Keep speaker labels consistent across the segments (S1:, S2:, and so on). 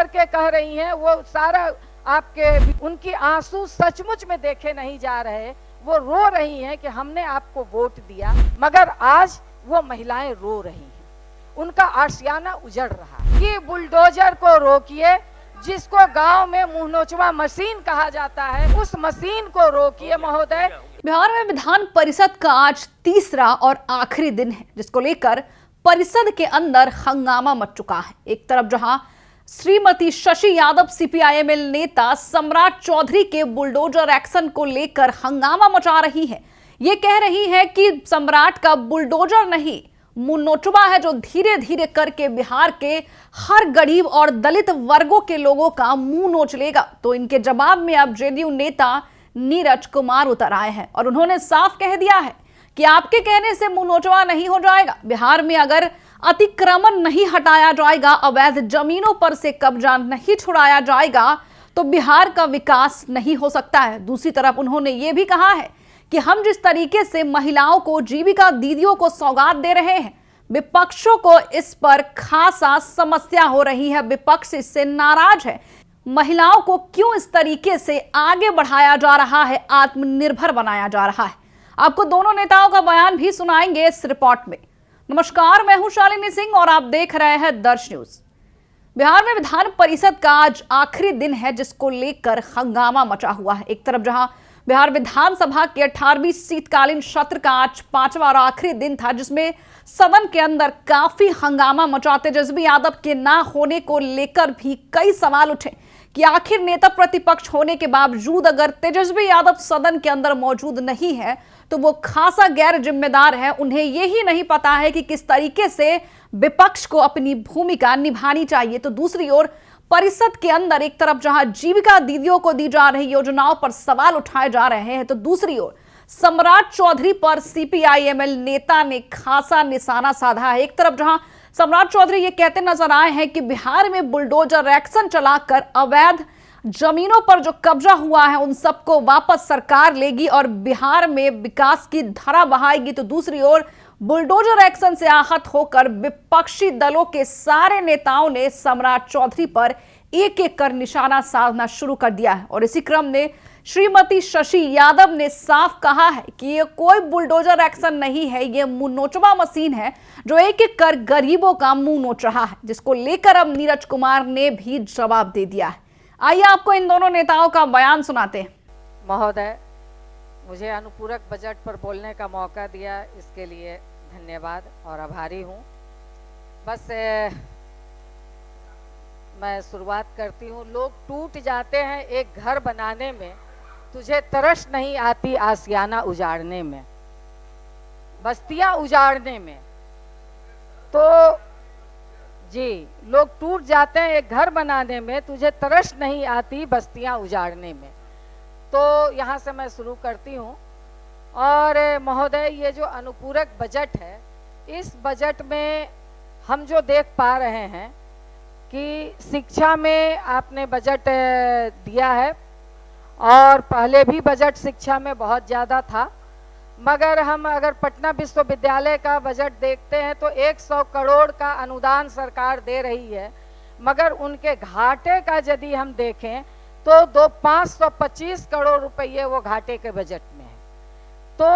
S1: करके कह रही हैं, वो सारा आपके उनकी आंसू सचमुच में देखे नहीं जा रहे। वो रो रही हैं कि हमने आपको वोट दिया, मगर आज वो महिलाएं रो रही हैं, उनका आशियाना उजड़ रहा है। कि बुलडोजर को रोकिए, जिसको गांव में मुंहनोचवा मशीन कहा जाता है, उस मशीन को रोकिए महोदय।
S2: बिहार में विधान परिषद का आज तीसरा और आखिरी दिन है, जिसको लेकर परिषद के अंदर हंगामा मच चुका है। एक तरफ जहां श्रीमती शशि यादव सीपीआईएमएल नेता सम्राट चौधरी के बुलडोजर एक्शन को लेकर हंगामा मचा रही है। ये कह रही है कि सम्राट का बुलडोजर नहीं, मुन्नोचवा है जो धीरे धीरे करके बिहार के हर गरीब और दलित वर्गों के लोगों का मुंह नोच लेगा। तो इनके जवाब में अब जेडीयू नेता नीरज कुमार उतर आए हैं और उन्होंने साफ कह दिया है कि आपके कहने से मुन्नोचवा नहीं हो जाएगा। बिहार में अगर अतिक्रमण नहीं हटाया जाएगा, अवैध जमीनों पर से कब्जा नहीं छुड़ाया जाएगा, तो बिहार का विकास नहीं हो सकता है। दूसरी तरफ उन्होंने ये भी कहा है कि हम जिस तरीके से महिलाओं को, जीविका दीदियों को सौगात दे रहे हैं, विपक्षों को इस पर खासा समस्या हो रही है। विपक्ष इससे नाराज है। महिलाओं को क्यों इस तरीके से आगे बढ़ाया जा रहा है, आत्मनिर्भर बनाया जा रहा है। आपको दोनों नेताओं का बयान भी सुनाएंगे इस रिपोर्ट में। नमस्कार, मैं हूं शालिनी सिंह और आप देख रहे हैं दर्श न्यूज। बिहार में विधान परिषद का आज आखिरी दिन है, जिसको लेकर हंगामा मचा हुआ है। एक तरफ जहां बिहार विधानसभा के 18वीं शीतकालीन सत्र का आज 5वां और आखिरी दिन था, जिसमें सदन के अंदर काफी हंगामा मचा। तेजस्वी यादव के ना होने को लेकर भी कई सवाल उठे कि आखिर नेता प्रतिपक्ष होने के बावजूद अगर तेजस्वी यादव सदन के अंदर मौजूद नहीं है तो वो खासा गैर जिम्मेदार है। उन्हें यही नहीं पता है कि किस तरीके से विपक्ष को अपनी भूमिका निभानी चाहिए। तो दूसरी ओर परिषद के अंदर एक तरफ जहां जीविका दीदियों को दी जा रही योजनाओं पर सवाल उठाए जा रहे हैं, तो दूसरी ओर सम्राट चौधरी पर सीपीआईएमएल नेता ने खासा निशाना साधा है। एक तरफ जहां सम्राट चौधरी ये कहते नजर आए हैं कि बिहार में बुलडोजर एक्शन चलाकर अवैध जमीनों पर जो कब्जा हुआ है उन सबको वापस सरकार लेगी और बिहार में विकास की धारा बहाएगी, तो दूसरी ओर बुलडोजर एक्शन से आहत होकर विपक्षी दलों के सारे नेताओं ने सम्राट चौधरी पर एक एक कर निशाना साधना शुरू कर दिया है। और इसी क्रम में श्रीमती शशि यादव ने साफ कहा है कि ये कोई बुलडोजर एक्शन नहीं है, ये मुंह नोचवा मशीन है जो एक एक कर गरीबों का मुंह नोच रहा है, जिसको लेकर अब नीरज कुमार ने भी जवाब दे दिया है। आइए आपको इन दोनों नेताओं का बयान सुनाते हैं।
S1: महोदय, मुझे अनुपूरक बजट पर बोलने का मौका दिया, इसके लिए धन्यवाद और आभारी हूँ। बस मैं शुरुआत करती हूँ। लोग टूट जाते हैं एक घर बनाने में, तुझे तरस नहीं आती आशियाना उजाड़ने में, बस्तियां उजाड़ने में। तो जी, लोग टूट जाते हैं एक घर बनाने में, तुझे तरस नहीं आती बस्तियां उजाड़ने में। तो यहाँ से मैं शुरू करती हूँ। और महोदय, ये जो अनुपूरक बजट है, इस बजट में हम जो देख पा रहे हैं कि शिक्षा में आपने बजट दिया है, और पहले भी बजट शिक्षा में बहुत ज़्यादा था, मगर हम अगर पटना विश्वविद्यालय का बजट देखते हैं तो 100 करोड़ का अनुदान सरकार दे रही है, मगर उनके घाटे का यदि हम देखें तो 525 करोड़ रुपये वो घाटे के बजट में है। तो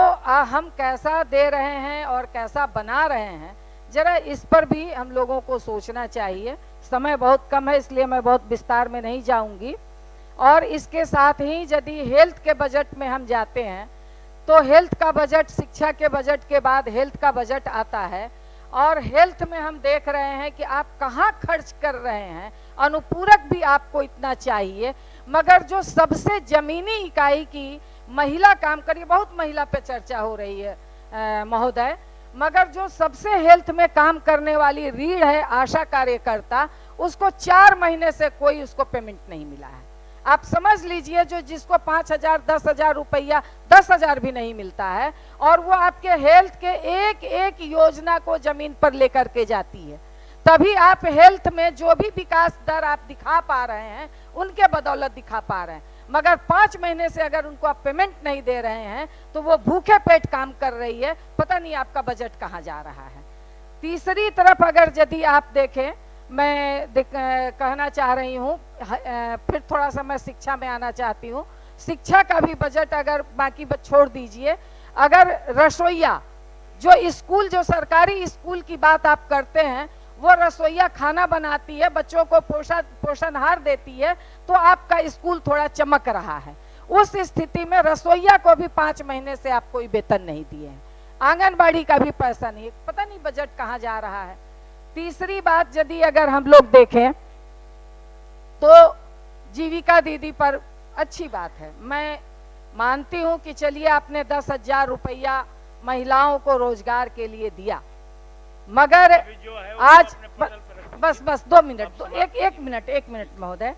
S1: हम कैसा दे रहे हैं और कैसा बना रहे हैं, जरा इस पर भी हम लोगों को सोचना चाहिए। समय बहुत कम है, इसलिए मैं बहुत विस्तार में नहीं जाऊंगी। और इसके साथ ही यदि हेल्थ के बजट में हम जाते हैं तो हेल्थ का बजट शिक्षा के बजट के बाद हेल्थ का बजट आता है, और हेल्थ में हम देख रहे हैं कि आप कहाँ खर्च कर रहे हैं। अनुपूरक भी आपको इतना चाहिए, मगर जो सबसे जमीनी इकाई की महिला काम करिए, बहुत महिला पे चर्चा हो रही है महोदय, मगर जो सबसे हेल्थ में काम करने वाली रीढ़ है आशा कार्यकर्ता, उसको 4 महीने से कोई उसको पेमेंट नहीं मिला है। आप समझ लीजिए, जो जिसको 5,000 10,000 रुपया, 10,000 भी नहीं मिलता है, और वो आपके हेल्थ के एक एक योजना को जमीन पर लेकर के जाती है। तभी आप हेल्थ में जो भी विकास दर आप दिखा पा रहे हैं, उनके बदौलत दिखा पा रहे हैं। मगर 5 महीने से अगर उनको आप पेमेंट नहीं दे रहे हैं तो वो भूखे पेट काम कर रही है, पता नहीं आपका बजट कहाँ जा रहा है। तीसरी तरफ अगर यदि आप देखें कहना चाह रही हूँ। फिर थोड़ा सा मैं शिक्षा में आना चाहती हूँ। शिक्षा का भी बजट अगर बाकी छोड़ दीजिए, अगर रसोइया जो स्कूल, जो सरकारी स्कूल की बात आप करते हैं, वो रसोइया खाना बनाती है, बच्चों को पोषणहार देती है, तो आपका स्कूल थोड़ा चमक रहा है। उस स्थिति में रसोइया को भी 5 महीने से आप कोई वेतन नहीं दिए हैं, आंगनबाड़ी का भी पैसा नहीं, पता नहीं बजट कहाँ जा रहा है। तीसरी बात, यदि अगर हम लोग देखें तो जीविका दीदी पर अच्छी बात है, मैं मानती हूं कि चलिए आपने 10,000 रुपया महिलाओं को रोजगार के लिए दिया, मगर आज बस 2 मिनट, तो एक मिनट महोदय।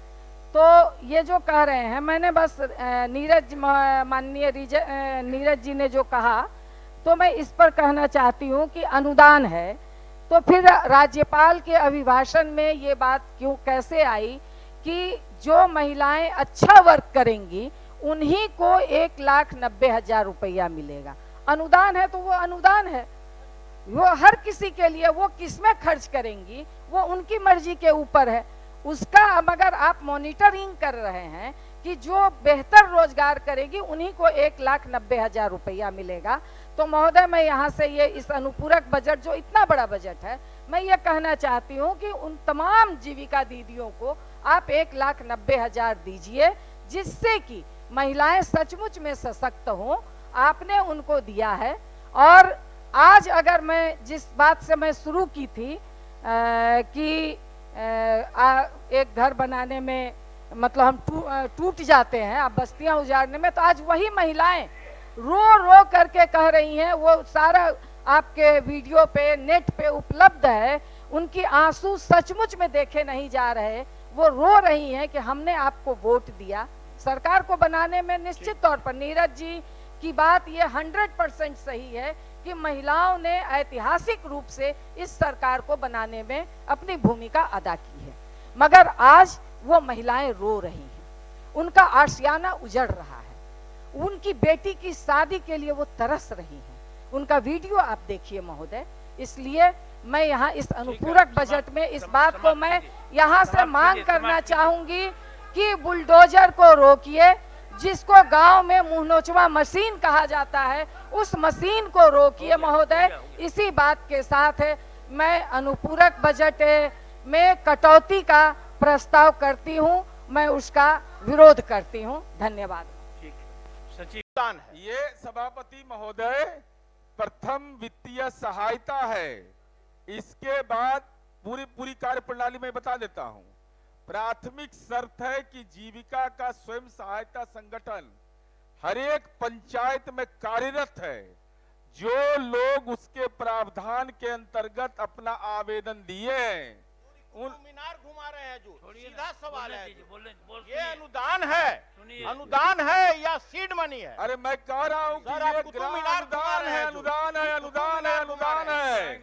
S1: तो ये जो कह रहे हैं, मैंने बस माननीय नीरज जी ने जो कहा, तो मैं इस पर कहना चाहती हूँ कि अनुदान है, तो फिर राज्यपाल के अभिभाषण में ये बात क्यों कैसे आई कि जो महिलाएं अच्छा वर्क करेंगी उन्हीं को 1,90,000 रुपया मिलेगा। अनुदान है तो वो अनुदान है, वो हर किसी के लिए, वो किसमें खर्च करेंगी वो उनकी मर्जी के ऊपर है। उसका मगर आप मॉनिटरिंग कर रहे हैं कि जो बेहतर रोजगार करेगी उन्हीं को 1,90,000 रुपया मिलेगा। तो महोदय, मैं यहाँ से ये इस अनुपूरक बजट, जो इतना बड़ा बजट है, मैं ये कहना चाहती हूँ कि उन तमाम जीविका दीदियों को आप 1,90,000 दीजिए, जिससे कि महिलाएं सचमुच में सशक्त हों। आपने उनको दिया है। और आज अगर मैं जिस बात से मैं शुरू की थी कि एक घर बनाने में मतलब हम टूट जाते हैं, आप बस्तियां उजाड़ने में, तो आज वही महिलाएं रो रो करके कह रही हैं, वो सारा आपके वीडियो पे नेट पे उपलब्ध है, उनकी आंसू सचमुच में देखे नहीं जा रहे, वो रो रही हैं कि हमने आपको वोट दिया। सरकार को बनाने में निश्चित तौर पर नीरज जी की बात ये 100% सही है कि महिलाओं ने ऐतिहासिक रूप से इस सरकार को बनाने में अपनी भूमिका अदा की है, मगर आज वो महिलाएं रो रही हैं, उनका आशियाना उजड़ रहा है, उनकी बेटी की शादी के लिए वो तरस रही हैं। उनका वीडियो आप देखिए महोदय। इसलिए मैं यहाँ इस अनुपूरक बजट में इस बात को मैं यहाँ से मांग करना चाहूंगी कि बुलडोजर को रोकिए, जिसको गांव में मुंहनोचवा मशीन कहा जाता है, उस मशीन को रोकिए महोदय। इसी बात के साथ मैं अनुपूरक बजट में कटौती का प्रस्ताव करती हूं, मैं उसका विरोध करती हूं। धन्यवाद।
S3: सचिव, ये सभापति महोदय प्रथम वित्तीय सहायता है, इसके बाद पूरी कार्यप्रणाली में बता देता हूं। प्राथमिक शर्त है कि जीविका का स्वयं सहायता संगठन हर एक पंचायत में कार्यरत है। जो लोग उसके प्रावधान के अंतर्गत अपना आवेदन दिए हैं, उन
S4: मीनार घुमा रहे हैं, जो सीधा सवाल है,
S3: ये अनुदान है,
S4: अनुदान है या सीड मनी है?
S3: अरे मैं कह रहा हूँ कि ये अनुदान है, अनुदान है, अनुदान है, अनुदान है,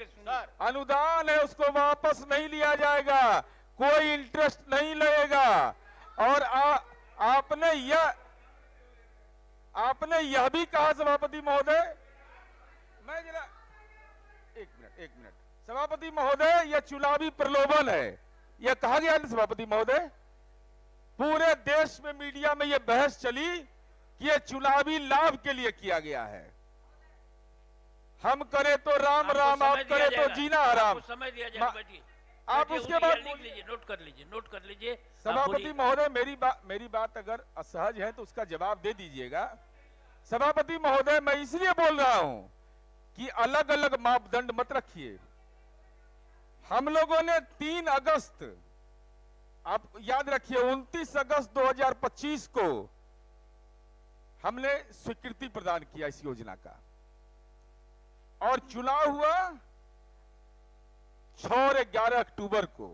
S3: अनुदान है, उसको वापस नहीं लिया जाएगा, कोई इंटरेस्ट नहीं लगेगा। और आपने यह भी कहा सभापति महोदय, मैं जरा एक मिनट सभापति महोदय, यह चुनावी प्रलोभन है, यह कहा गया ना सभापति महोदय। पूरे देश में मीडिया में यह बहस चली कि यह चुनावी लाभ के लिए किया गया है। हम करे तो राम राम, आप करे तो जीना हराम।
S5: समय दिया जाएगा,
S3: आप उसके बाद
S5: लिख लीजिए, नोट कर लीजिए।
S3: सभापति महोदय, मेरी बात अगर असहज है तो उसका जवाब दे दीजिएगा। सभापति महोदय, मैं इसलिए बोल रहा हूं कि अलग अलग मापदंड मत रखिए। हम लोगों ने 3 अगस्त, आप याद रखिए, 29 अगस्त 2025 को हमने स्वीकृति प्रदान किया इस योजना का, और चुनाव हुआ 6 और 11 अक्टूबर को।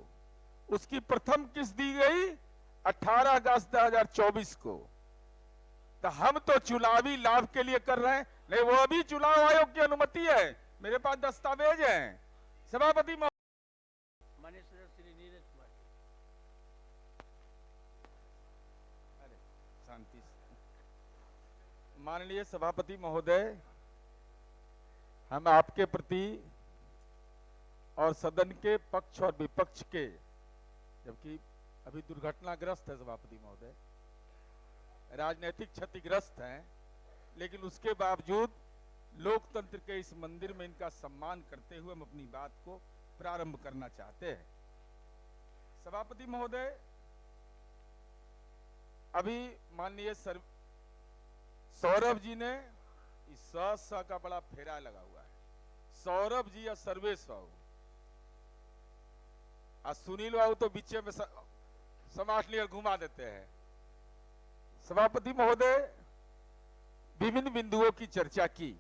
S3: उसकी प्रथम किस्त दी गई 18 अगस्त 2024 को। तो हम तो चुनावी लाभ के लिए कर रहे हैं, नहीं, वो अभी चुनाव आयोग की अनुमति है, मेरे पास दस्तावेज हैं। सभापति शांति। माननीय सभापति महोदय, हम आपके प्रति और सदन के पक्ष और विपक्ष के, जबकि अभी दुर्घटनाग्रस्त है सभापति महोदय, राजनीतिक क्षतिग्रस्त हैं, लेकिन उसके बावजूद लोकतंत्र के इस मंदिर में इनका सम्मान करते हुए हम अपनी बात को प्रारंभ करना चाहते हैं। सभापति महोदय, अभी माननीय सौरभ जी ने इस स का बड़ा फेरा लगा हुआ है, सौरभ जी या सर्वेश बाबू, और सुनील बाबू तो बीच में समाज लेकर घुमा देते हैं। सभापति महोदय, विभिन्न बिंदुओं की चर्चा की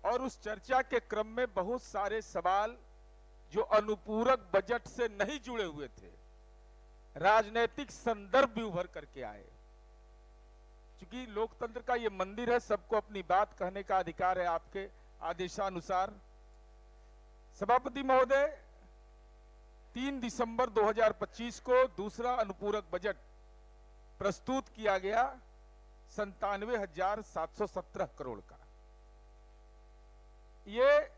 S3: और उस चर्चा के क्रम में बहुत सारे सवाल जो अनुपूरक बजट से नहीं जुड़े हुए थे, राजनीतिक संदर्भ भी उभर करके आए। क्योंकि लोकतंत्र का ये मंदिर है, सबको अपनी बात कहने का अधिकार है आपके आदेशानुसार। सभापति महोदय, 3 दिसंबर 2025 को दूसरा अनुपूरक बजट प्रस्तुत किया गया 97,717 करोड़ का। ये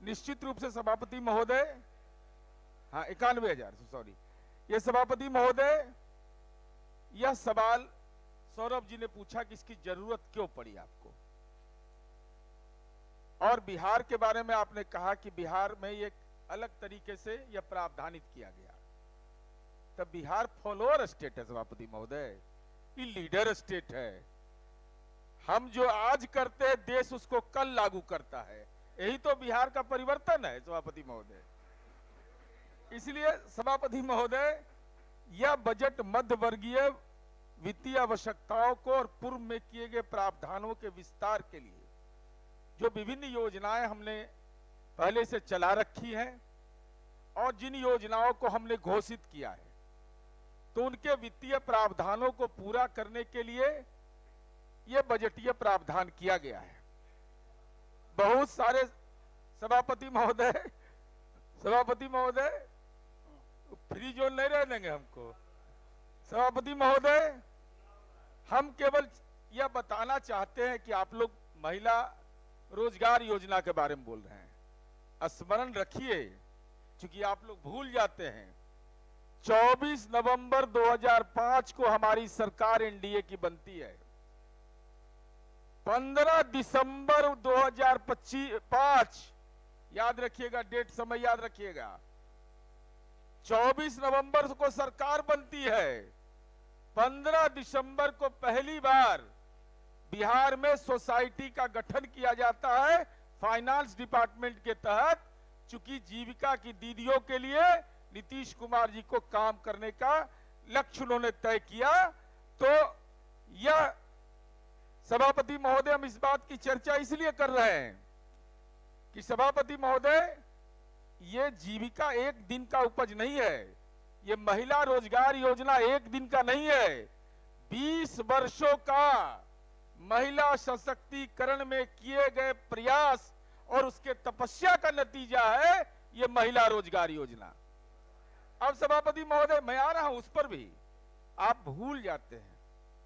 S3: निश्चित रूप से सभापति महोदय, हाँ 91,000, सॉरी, ये सभापति महोदय, यह सवाल सौरभ जी ने पूछा कि इसकी जरूरत क्यों पड़ी आपको, और बिहार के बारे में आपने कहा कि बिहार में एक अलग तरीके से यह प्रावधानित किया गया। तब बिहार फॉलोअर स्टेट है सभापति महोदय, ये लीडर स्टेट है। हम जो आज करते हैं देश उसको कल लागू करता है, यही तो बिहार का परिवर्तन है सभापति महोदय। इसलिए सभापति महोदय, यह बजट मध्य वर्गीय वित्तीय आवश्यकताओं को और पूर्व में किए गए प्रावधानों के विस्तार के लिए जो विभिन्न योजनाएं हमने पहले से चला रखी हैं और जिन योजनाओं को हमने घोषित किया है, तो उनके वित्तीय प्रावधानों को पूरा करने के लिए यह बजटीय प्रावधान किया गया है। बहुत सारे सभापति महोदय फ्री जोन नहीं रह देंगे हमको। सभापति महोदय, हम केवल यह बताना चाहते हैं कि आप लोग महिला रोजगार योजना के बारे में बोल रहे हैं, स्मरण रखिए, क्योंकि आप लोग भूल जाते हैं 24 नवंबर 2005 को हमारी सरकार एनडीए की बनती है। 15 दिसंबर 2005, याद रखिएगा डेट, समय याद रखिएगा, 24 नवंबर को सरकार बनती है। 15 दिसंबर को पहली बार बिहार में सोसाइटी का गठन किया जाता है फाइनेंस डिपार्टमेंट के तहत, चूंकि जीविका की दीदियों के लिए नीतीश कुमार जी को काम करने का लक्ष्य उन्होंने तय किया। तो यह सभापति महोदय, हम इस बात की चर्चा इसलिए कर रहे हैं कि सभापति महोदय, ये जीविका एक दिन का उपज नहीं है, ये महिला रोजगार योजना एक दिन का नहीं है, 20 वर्षों का महिला सशक्तिकरण में किए गए प्रयास और उसके तपस्या का नतीजा है ये महिला रोजगार योजना। अब सभापति महोदय, मैं आ रहा हूं उस पर भी, आप भूल जाते हैं,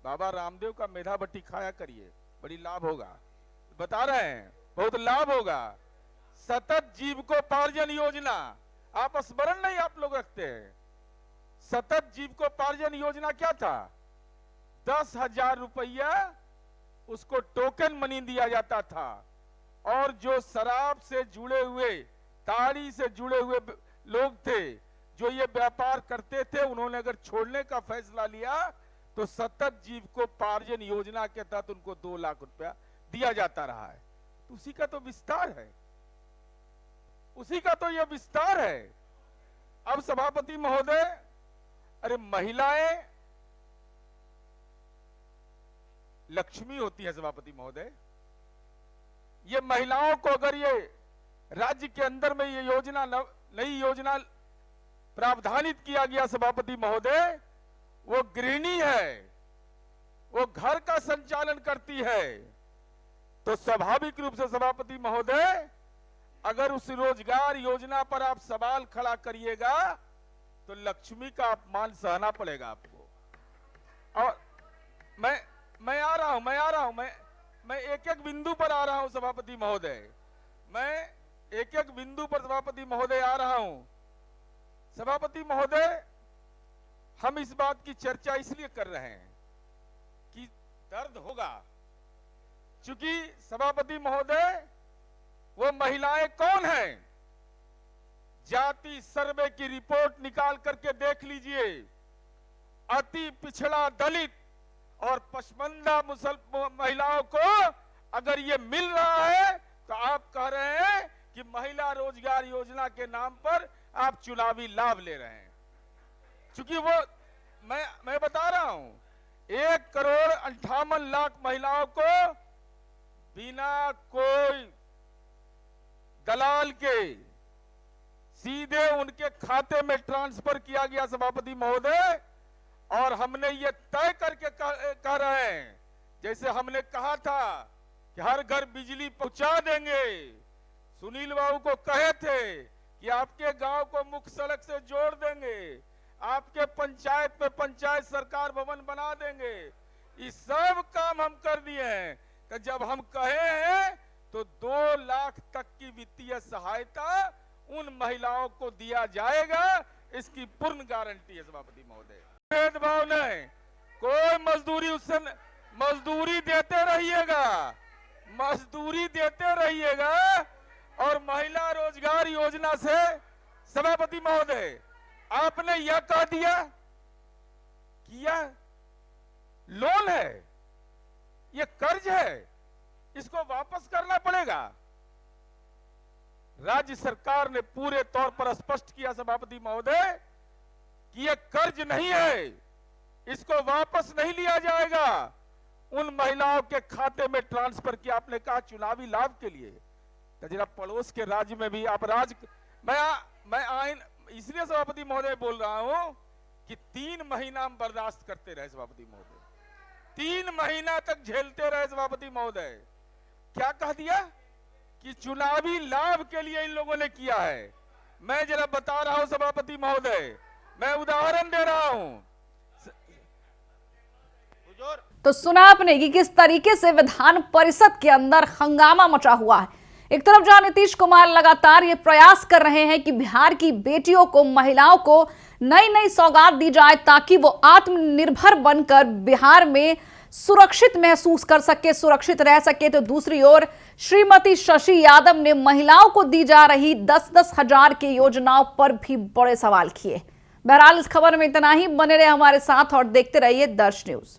S3: बाबा रामदेव का मेधा बट्टी खाया करिए, बड़ी लाभ होगा, बता रहे हैं बहुत लाभ होगा। सतत जीविकोपार्जन योजना, आप स्मरण नहीं आप लोग रखते हैं। सतत जीविकोपार्जन योजना क्या था? 10,000 रुपया उसको टोकन मनी दिया जाता था, और जो शराब से जुड़े हुए, ताड़ी से जुड़े हुए लोग थे जो ये व्यापार करते थे, उन्होंने अगर छोड़ने का फैसला लिया तो सतत जीविकोपार्जन योजना के तहत उनको 2 लाख रुपया दिया जाता रहा है। तो उसी का तो विस्तार है, उसी का तो यह विस्तार है। अब सभापति महोदय, अरे महिलाएं लक्ष्मी होती है सभापति महोदय। ये महिलाओं को अगर ये राज्य के अंदर में ये योजना, नई योजना प्रावधानित किया गया सभापति महोदय, वो गृहिणी है, वो घर का संचालन करती है, तो स्वाभाविक रूप से सभापति महोदय, अगर उस रोजगार योजना पर आप सवाल खड़ा करिएगा तो लक्ष्मी का अपमान सहना पड़ेगा आपको। और मैं आ रहा हूं, मैं एक एक बिंदु पर आ रहा हूं सभापति महोदय। मैं एक एक बिंदु पर सभापति महोदय आ रहा हूं। सभापति महोदय, हम इस बात की चर्चा इसलिए कर रहे हैं कि दर्द होगा, क्योंकि सभापति महोदय वो महिलाएं कौन हैं? जाति सर्वे की रिपोर्ट निकाल करके देख लीजिए। अति पिछड़ा दलित और पसमंदा महिलाओं को अगर ये मिल रहा है तो आप कह रहे हैं कि महिला रोजगार योजना के नाम पर आप चुनावी लाभ ले रहे हैं। क्योंकि वो मैं बता रहा हूं, 1,58,00,000 महिलाओं को बिना कोई दलाल के सीधे उनके खाते में ट्रांसफर किया गया सभापति महोदय। और हमने ये तय करके कह रहे हैं, जैसे हमने कहा था कि हर घर बिजली पहुंचा देंगे। सुनील बाबू को कहे थे कि आपके गांव को मुख्य सड़क से जोड़ देंगे, आपके पंचायत में पंचायत सरकार भवन बना देंगे। ये सब काम हम कर दिए हैं। तो जब हम कहे हैं तो 2 लाख तक की वित्तीय सहायता उन महिलाओं को दिया जाएगा, इसकी पूर्ण गारंटी है सभापति महोदय। भेदभाव नहीं, कोई मजदूरी देते रहिएगा, मजदूरी देते रहिएगा। और महिला रोजगार योजना से सभापति महोदय आपने यह कह दिया कि यह लोन है, यह कर्ज है, इसको वापस करना पड़ेगा। राज्य सरकार ने पूरे तौर पर स्पष्ट किया सभापति महोदय कि यह कर्ज नहीं है, इसको वापस नहीं लिया जाएगा। उन महिलाओं के खाते में ट्रांसफर किया। आपने कहा चुनावी लाभ के लिए, तो जरा पड़ोस के राज्य में भी आप मैं आइन इसलिए सभापति महोदय बोल रहा हूं कि 3 महीना हम बर्दाश्त करते रहे सभापति महोदय, 3 महीना तक झेलते रहे सभापति महोदय। क्या कह दिया कि चुनावी लाभ के लिए इन लोगों ने किया है। मैं जरा बता रहा हूं सभापति महोदय, मैं उदाहरण दे रहा हूं।
S2: तो सुना आपने कि किस तरीके से विधान परिषद के अंदर हंगामा मचा हुआ है। एक तरफ जहां नीतीश कुमार लगातार ये प्रयास कर रहे हैं कि बिहार की बेटियों को, महिलाओं को नई नई सौगात दी जाए ताकि वो आत्मनिर्भर बनकर बिहार में सुरक्षित महसूस कर सके, सुरक्षित रह सके, तो दूसरी ओर श्रीमती शशि यादव ने महिलाओं को दी जा रही 10-10 हजार की योजनाओं पर भी बड़े सवाल किए। बहरहाल इस खबर में इतना ही। बने रहे हमारे साथ और देखते रहिए दर्श न्यूज।